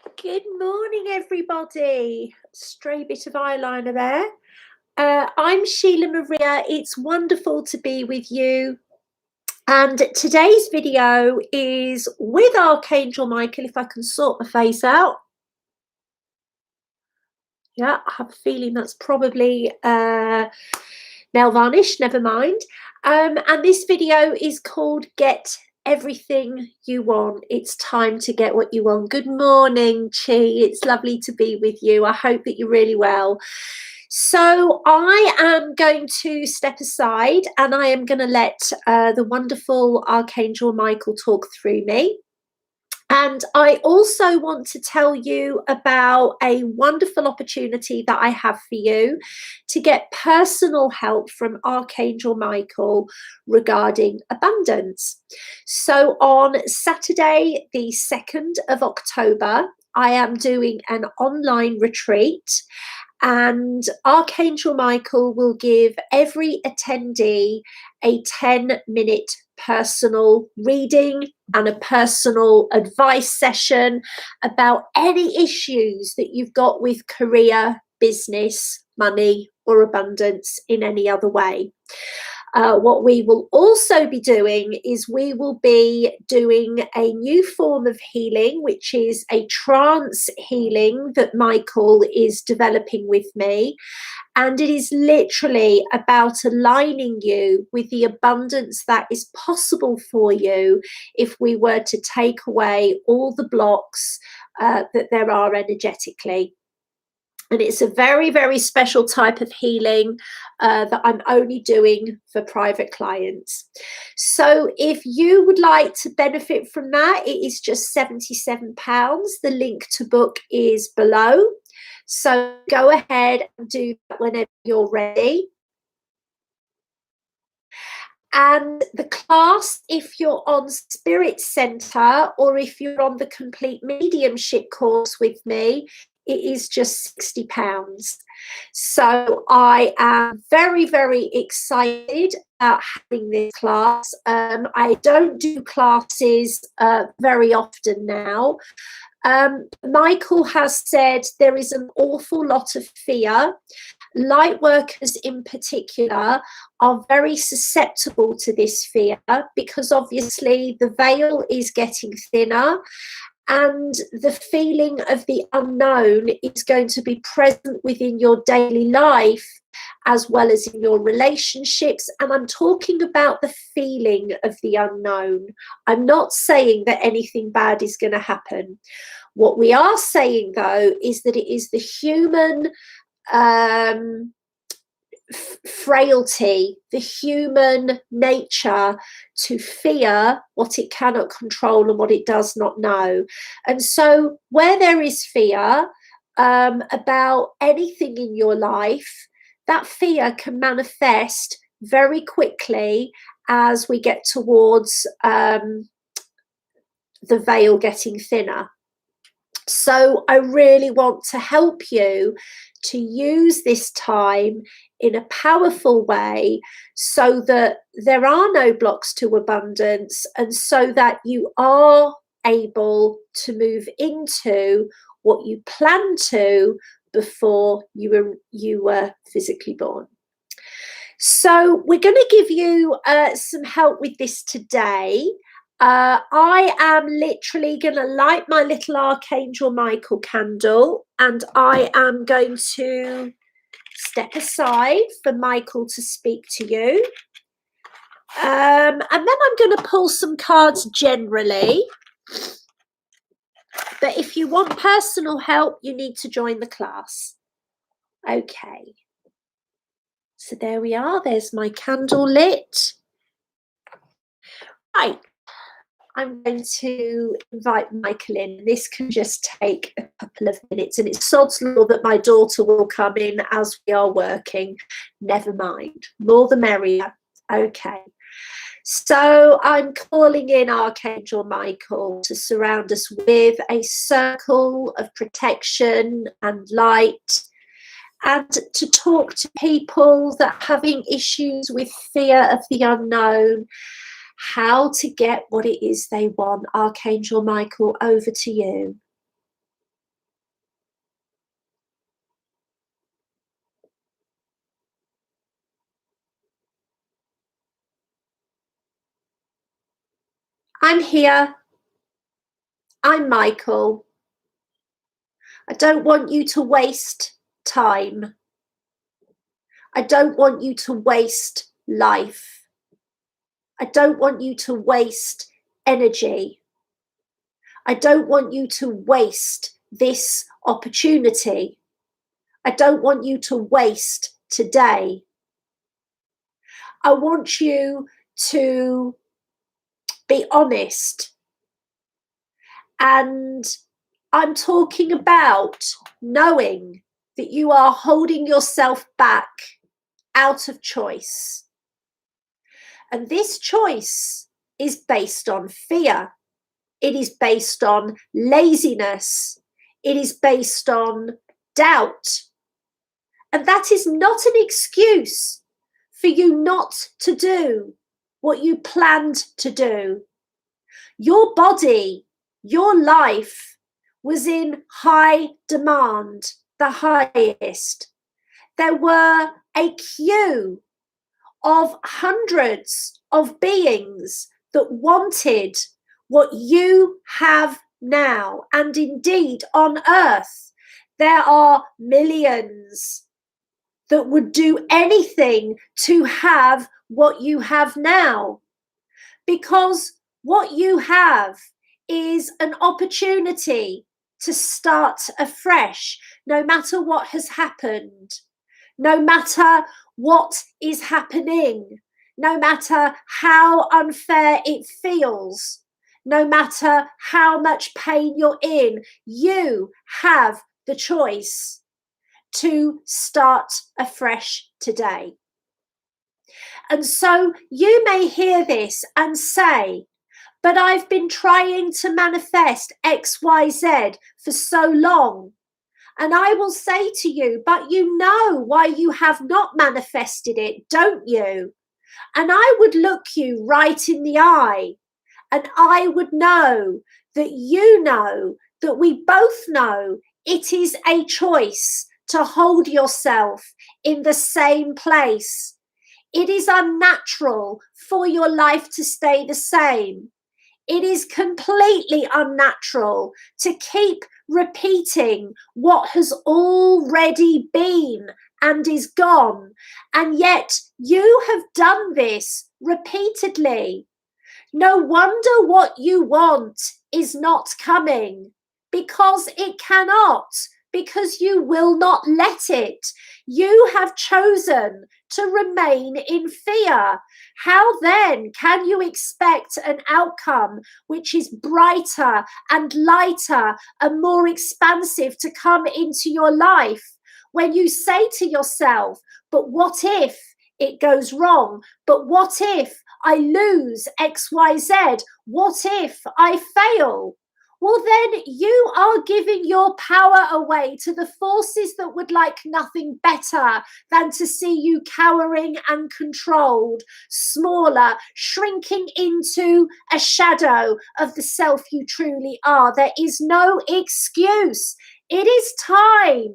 Good morning, everybody. Stray bit of eyeliner there. I'm Sheila Maria. It's wonderful to be with you. And today's video is with Archangel Michael, if I can sort my face out. Yeah, I have a feeling that's probably nail varnish, never mind. And this video is called Get Everything You Want. It's time to get what you want. Good morning, Chi. It's lovely to be with you. I hope that you're really well. So I am going to step aside and I am going to let the wonderful Archangel Michael talk through me. And I also want to tell you about a wonderful opportunity that I have for you to get personal help from Archangel Michael regarding abundance. So on Saturday, the 2nd of October, I am doing an online retreat. And Archangel Michael will give every attendee a 10-minute personal reading and a personal advice session about any issues that you've got with career, business, money, or abundance in any other way. What we will also be doing is we will be doing a new form of healing, which is a trance healing that Michael is developing with me. And it is literally about aligning you with the abundance that is possible for you if we were to take away all the blocks that there are energetically. And it's a very, very special type of healing that I'm only doing for private clients. So if you would like to benefit from that, it is just £77. The link to book is below. So go ahead and do that whenever you're ready. And the class, if you're on Spirit Center or if you're on the Complete Mediumship course with me, it is just £60. So I am very, very excited about having this class. I don't do classes very often now. Michael has said there is an awful lot of fear. Light workers in particular are very susceptible to this fear because obviously the veil is getting thinner and the feeling of the unknown is going to be present within your daily life as well as in your relationships. And I'm talking about the feeling of the unknown. I'm not saying that anything bad is going to happen. What we are saying, though, is that it is the human frailty, the human nature to fear what it cannot control and what it does not know. And so where there is fear about anything in your life, that fear can manifest very quickly as we get towards the veil getting thinner. So I really want to help you to use this time in a powerful way so that there are no blocks to abundance and so that you are able to move into what you plan to before you were physically born. So we're going to give you some help with this today. I am literally going to light my little Archangel Michael candle and I am going to step aside for Michael to speak to you. And then I'm going to pull some cards generally. But if you want personal help, you need to join the class. Okay. So there we are. There's my candle lit. Right. I'm going to invite Michael in. This can just take a couple of minutes and it's sod's law that my daughter will come in as we are working. Never mind. More the merrier. Okay. So I'm calling in Archangel Michael to surround us with a circle of protection and light and to talk to people that are having issues with fear of the unknown, how to get what it is they want. Archangel Michael, over to you. I'm here. I'm Michael. I don't want you to waste time. I don't want you to waste life. I don't want you to waste energy. I don't want you to waste this opportunity. I don't want you to waste today. I want you to be honest. And I'm talking about knowing that you are holding yourself back out of choice. And this choice is based on fear. It is based on laziness. It is based on doubt. And that is not an excuse for you not to do what you planned to do. Your body, your life was in high demand, the highest. There were a queue of hundreds of beings that wanted what you have now. And indeed, on earth, there are millions that would do anything to have what you have now. Because what you have is an opportunity to start afresh, no matter what has happened, no matter what is happening, no matter how unfair it feels, no matter how much pain you're in, you have the choice to start afresh today. And so you may hear this and say, but I've been trying to manifest XYZ for so long. And I will say to you, but you know why you have not manifested it, don't you? And I would look you right in the eye, and I would know that you know that we both know it is a choice to hold yourself in the same place. It is unnatural for your life to stay the same. It is completely unnatural to keep repeating what has already been and is gone. And yet you have done this repeatedly. No wonder what you want is not coming, because it cannot, because you will not let it. You have chosen to remain in fear. How then can you expect an outcome which is brighter and lighter and more expansive to come into your life when you say to yourself, but what if it goes wrong? But what if I lose XYZ? What if I fail? Well, then you are giving your power away to the forces that would like nothing better than to see you cowering and controlled, smaller, shrinking into a shadow of the self you truly are. There is no excuse. It is time.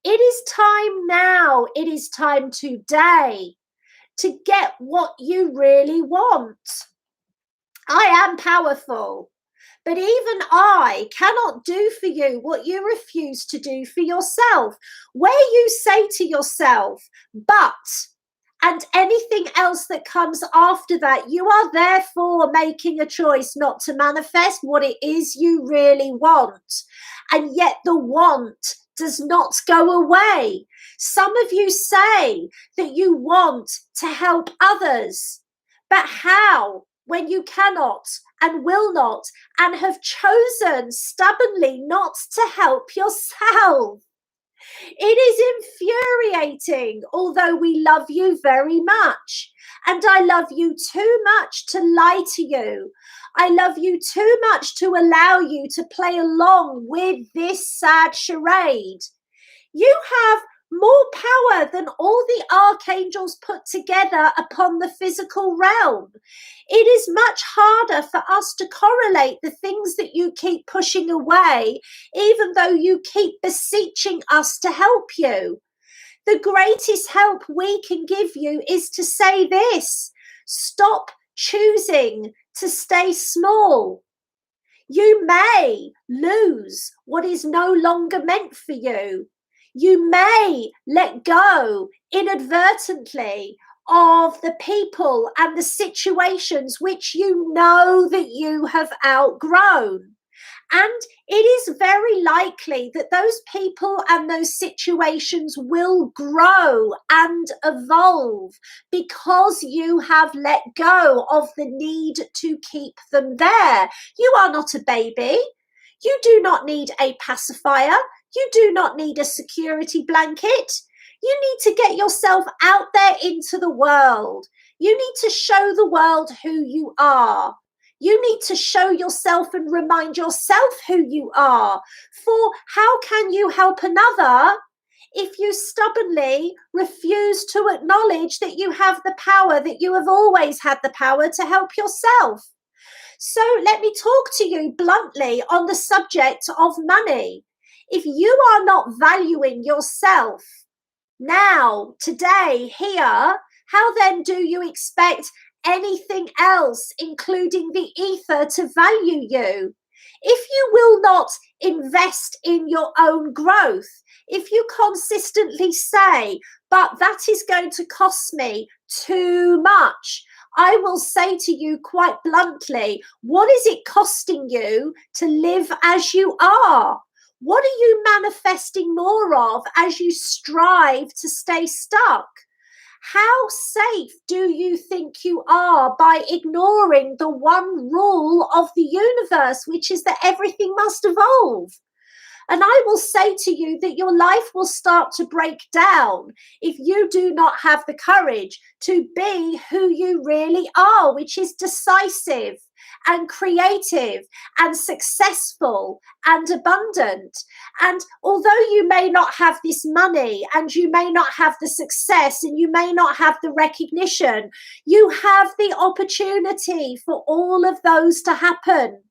It is time now. It is time today to get what you really want. I am powerful. But even I cannot do for you what you refuse to do for yourself. Where you say to yourself, but, and anything else that comes after that, you are therefore making a choice not to manifest what it is you really want. And yet the want does not go away. Some of you say that you want to help others, but how when you cannot and will not and have chosen stubbornly not to help yourself? It is infuriating, although we love you very much. And I love you too much to lie to you. I love you too much to allow you to play along with this sad charade. You have more power than all the archangels put together upon the physical realm. It is much harder for us to correlate the things that you keep pushing away, even though you keep beseeching us to help you. The greatest help we can give you is to say this: stop choosing to stay small. You may lose what is no longer meant for you. You may let go inadvertently of the people and the situations which you know that you have outgrown. And it is very likely that those people and those situations will grow and evolve because you have let go of the need to keep them there. You are not a baby. You do not need a pacifier. You do not need a security blanket. You need to get yourself out there into the world. You need to show the world who you are. You need to show yourself and remind yourself who you are. For how can you help another if you stubbornly refuse to acknowledge that you have the power, that you have always had the power to help yourself? So let me talk to you bluntly on the subject of money. If you are not valuing yourself now, today, here, how then do you expect anything else, including the ether, to value you? If you will not invest in your own growth, if you consistently say, but that is going to cost me too much, I will say to you quite bluntly, what is it costing you to live as you are? What are you manifesting more of as you strive to stay stuck? How safe do you think you are by ignoring the one rule of the universe, which is that everything must evolve? And I will say to you that your life will start to break down if you do not have the courage to be who you really are, which is decisive and creative and successful and abundant. And although you may not have this money and you may not have the success and you may not have the recognition, you have the opportunity for all of those to happen,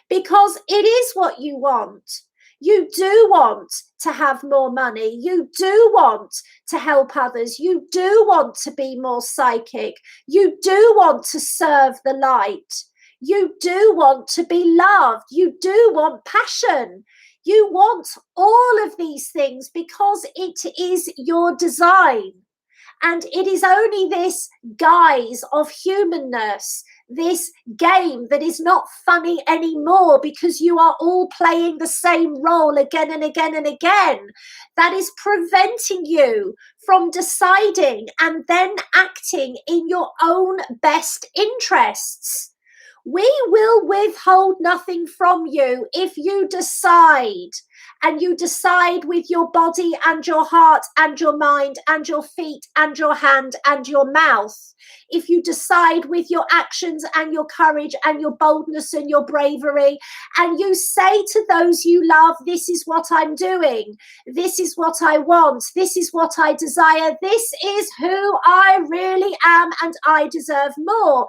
because it is what you want. You do want to have more money. You do want to help others. You do want to be more psychic. You do want to serve the light. You do want to be loved. You do want passion. You want all of these things because it is your design. And it is only this guise of humanness, this game that is not funny anymore because you are all playing the same role again and again and again, that is preventing you from deciding and then acting in your own best interests. We will withhold nothing from you if you decide, and you decide with your body and your heart and your mind and your feet and your hand and your mouth. If you decide with your actions and your courage and your boldness and your bravery, and you say to those you love, this is what I'm doing, this is what I want, this is what I desire, this is who I really am, and I deserve more.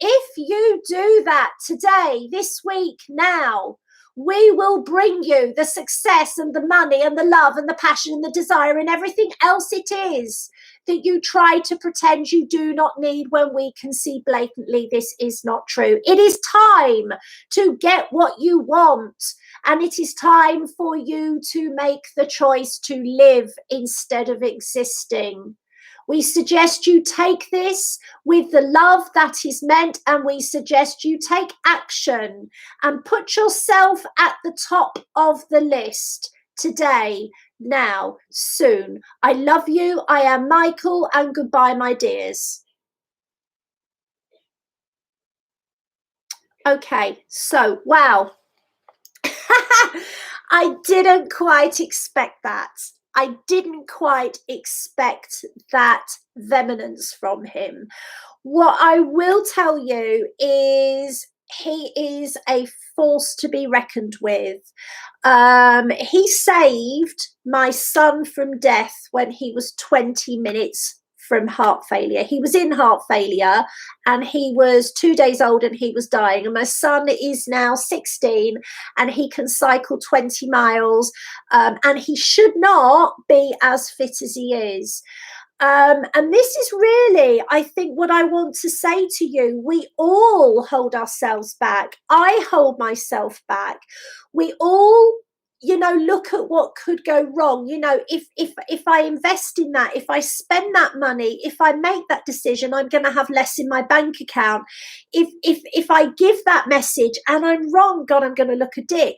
If you do that today, this week, now, we will bring you the success and the money and the love and the passion and the desire and everything else it is that you try to pretend you do not need, when we can see blatantly this is not true. It is time to get what you want, and it is time for you to make the choice to live instead of existing. We suggest you take this with the love that is meant, and we suggest you take action and put yourself at the top of the list today, now, soon. I love you. I am Michael, and goodbye, my dears. Okay, so, wow. I didn't quite expect that. I didn't quite expect that vehementance from him. What I will tell you is he is a force to be reckoned with. He saved my son from death when he was 20 minutes from heart failure. He was in heart failure and he was 2 days old and he was dying. And my son is now 16 and he can cycle 20 miles and he should not be as fit as he is. And this is really, I think, what I want to say to you. We all hold ourselves back. I hold myself back. We all, look at what could go wrong. If I invest in that, if I spend that money, if I make that decision, I'm going to have less in my bank account. If I give that message and I'm wrong, God, I'm going to look a dick.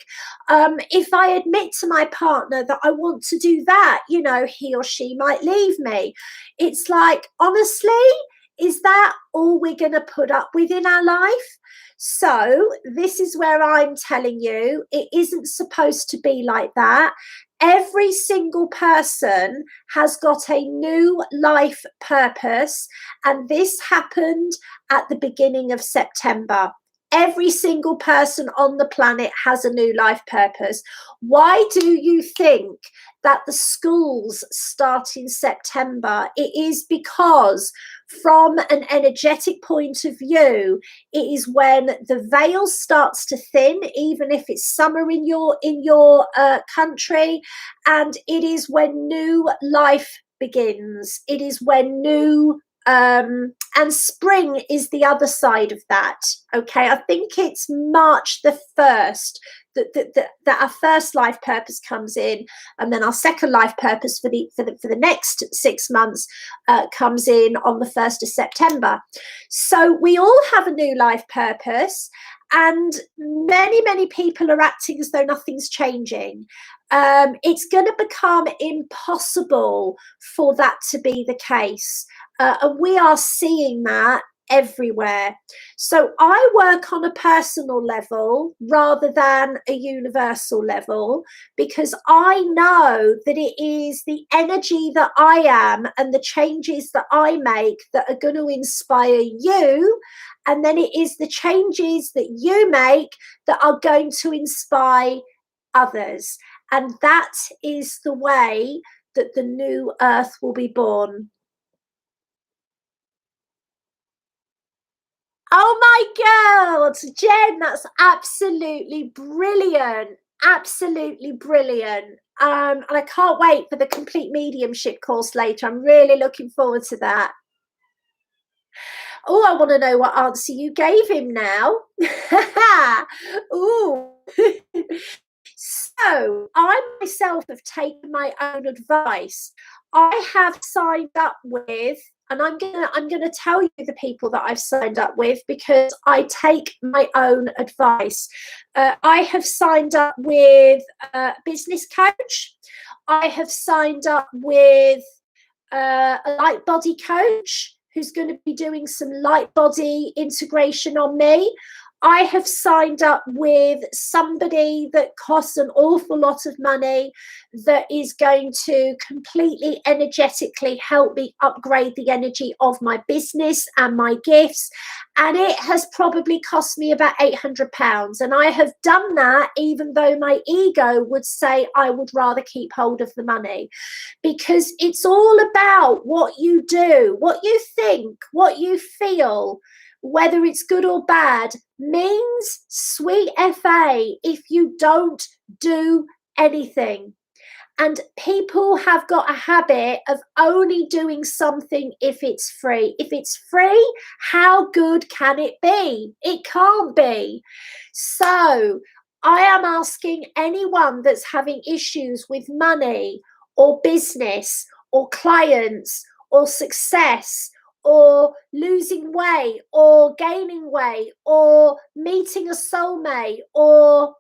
If I admit to my partner that I want to do that, he or she might leave me. It's like, honestly, is that all we're going to put up with in our life? So this is where I'm telling you, it isn't supposed to be like that. Every single person has got a new life purpose, and this happened at the beginning of September. Every single person on the planet has a new life purpose. Why do you think that the schools start in September? It is because from an energetic point of view, it is when the veil starts to thin, even if it's summer in your country, and it is when new life begins. It is when new and spring is the other side of that. Okay, I think it's March the 1st that our first life purpose comes in, and then our second life purpose for the next 6 months comes in on the 1st of September. So we all have a new life purpose, and many people are acting as though nothing's changing. It's going to become impossible for that to be the case. And we are seeing that everywhere. So I work on a personal level rather than a universal level, because I know that it is the energy that I am and the changes that I make that are going to inspire you. And then it is the changes that you make that are going to inspire others. And that is the way that the new earth will be born. Oh my God, Jen, that's absolutely brilliant. Absolutely brilliant. And I can't wait for the complete mediumship course later. I'm really looking forward to that. Oh, I want to know what answer you gave him now. Ooh. So I myself have taken my own advice. I have signed up with, and I'm gonna tell you the people that I've signed up with, because I take my own advice. I have signed up with a business coach. I have signed up with a light body coach who's going to be doing some light body integration on me. I have signed up with somebody that costs an awful lot of money that is going to completely energetically help me upgrade the energy of my business and my gifts. And it has probably cost me about £800. And I have done that even though my ego would say I would rather keep hold of the money, because it's all about what you do, what you think, what you feel. Whether it's good or bad means sweet FA if you don't do anything. And people have got a habit of only doing something if it's free. If it's free, how good can it be? It can't be. So I am asking anyone that's having issues with money or business or clients or success or losing weight or gaining weight or meeting a soulmate or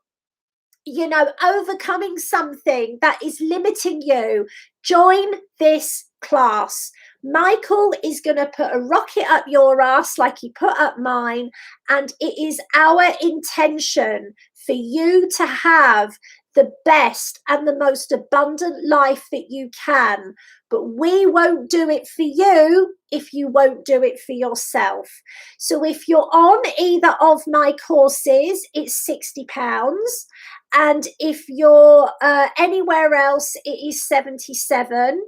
overcoming something that is limiting you, join this class. Michael is going to put a rocket up your ass like he put up mine, and it is our intention for you to have the best and the most abundant life that you can. But we won't do it for you if you won't do it for yourself. So if you're on either of my courses, it's £60. And if you're anywhere else, it is 77.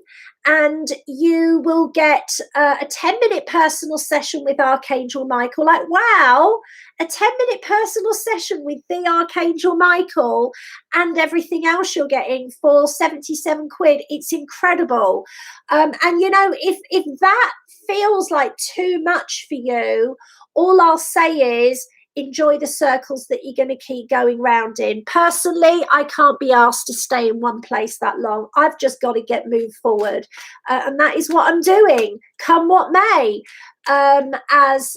And you will get a 10-minute personal session with Archangel Michael. Like, wow, a 10-minute personal session with the Archangel Michael and everything else you're getting for 77 quid. It's incredible. And, you know, if that feels like too much for you, all I'll say is, enjoy the circles that you're going to keep going round in. Personally, I can't be asked to stay in one place that long. I've just got to get moved forward. And that is what I'm doing, come what may. As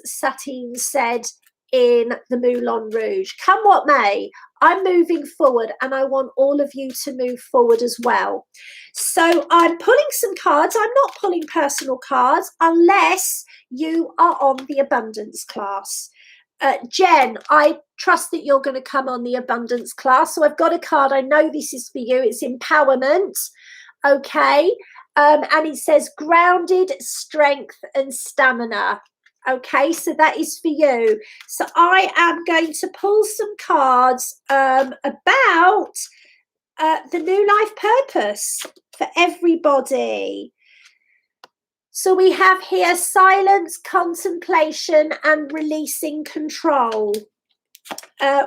Satine said in the Moulin Rouge, come what may, I'm moving forward, and I want all of you to move forward as well. So I'm pulling some cards. I'm not pulling personal cards unless you are on the abundance class. Jen, I trust that you're going to come on the abundance class. So I've got a card. I know this is for you. It's empowerment. Okay. And it says grounded, strength and stamina. Okay, so that is for you. So I am going to pull some cards about the new life purpose for everybody. So we have here silence, contemplation, and releasing control.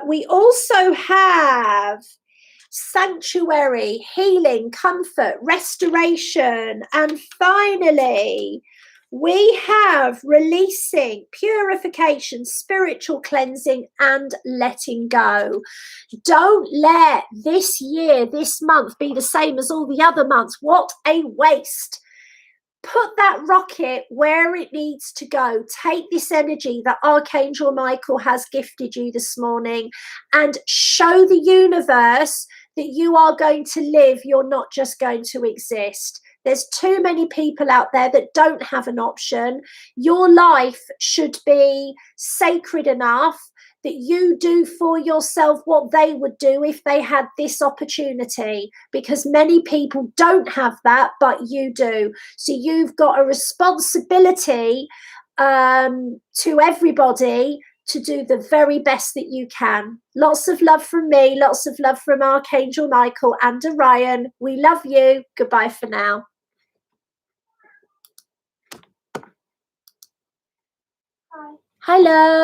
We also have sanctuary, healing, comfort, restoration, and finally, we have releasing, purification, spiritual cleansing, and letting go. Don't let this year, this month, be the same as all the other months. What a waste. Put that rocket where it needs to go. Take this energy that Archangel Michael has gifted you this morning and show the universe that you are going to live. You're not just going to exist. There's too many people out there that don't have an option. Your life should be sacred enough that you do for yourself what they would do if they had this opportunity, because many people don't have that, but you do. So you've got a responsibility to everybody to do the very best that you can. Lots of love from me, lots of love from Archangel Michael and Orion. We love you. Goodbye for now. Hi, love.